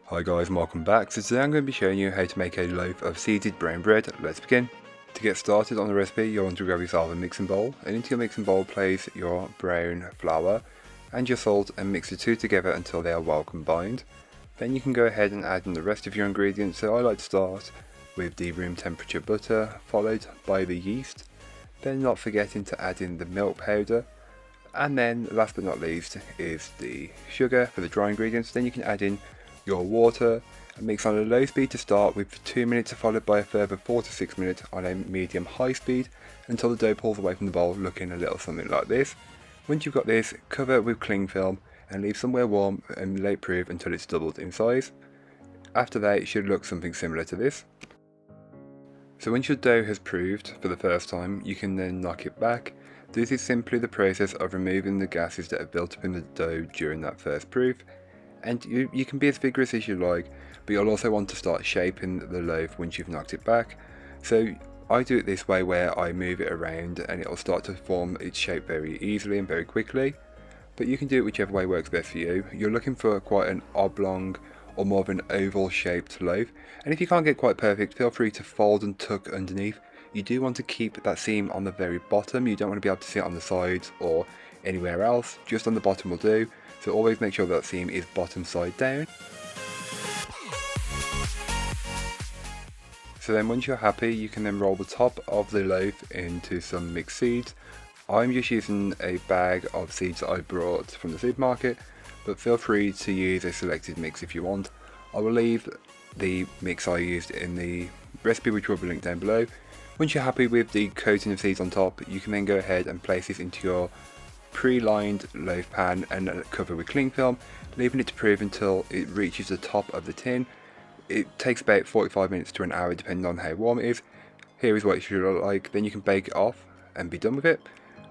Hi guys, and welcome back. So today I'm going to be showing you how to make a loaf of seeded brown bread. Let's begin. To get started on the recipe, you'll want to grab yourself a mixing bowl, and into your mixing bowl place your brown flour and your salt and mix the two together until they are well combined. Then you can go ahead and add in the rest of your ingredients. So I like to start with the room temperature butter, followed by the yeast, then not forgetting to add in the milk powder, and then last but not least is the sugar for the dry ingredients. Then you can add in your water and mix on a low speed to start with for 2 minutes, followed by a further 4 to 6 minutes on a medium high speed until the dough pulls away from the bowl, looking a little something like this. Once you've got this, cover with cling film and leave somewhere warm and let it proof until it's doubled in size. After that, it should look something similar to this. So once your dough has proved for the first time, you can then knock it back. This is simply the process of removing the gases that have built up in the dough during that first proof. And you can be as vigorous as you like, but you'll also want to start shaping the loaf once you've knocked it back. So I do it this way, where I move it around and it'll start to form its shape very easily and very quickly. But you can do it whichever way works best for you. You're looking for quite an oblong or more of an oval shaped loaf, and if you can't get quite perfect, feel free to fold and tuck underneath. You do want to keep that seam on the very bottom. You don't want to be able to see it on the sides or anywhere else. Just on the bottom will do. So always make sure that seam is bottom side down. So then once you're happy, you can then roll the top of the loaf into some mixed seeds. I'm just using a bag of seeds that I brought from the supermarket, but feel free to use a selected mix if you want. I will leave the mix I used in the recipe, which will be linked down below. Once you're happy with the coating of seeds on top, you can then go ahead and place this into your pre-lined loaf pan and cover with cling film, leaving it to proof until it reaches the top of the tin. It takes about 45 minutes to an hour depending on how warm it is. Here is what it should look like. Then you can bake it off and be done with it.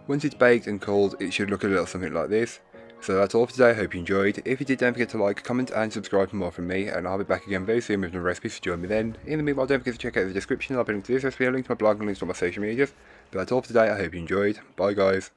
Once it's baked and cooled, it should look a little something like this. So that's all for today. I hope you enjoyed. If you did, don't forget to like, comment and subscribe for more from me, and I'll be back again very soon with another recipe, so join me then. In the meanwhile, don't forget to check out the description. I'll be linked to this recipe, a link to my blog and links to my social medias. But that's all for today. I hope you enjoyed. Bye guys.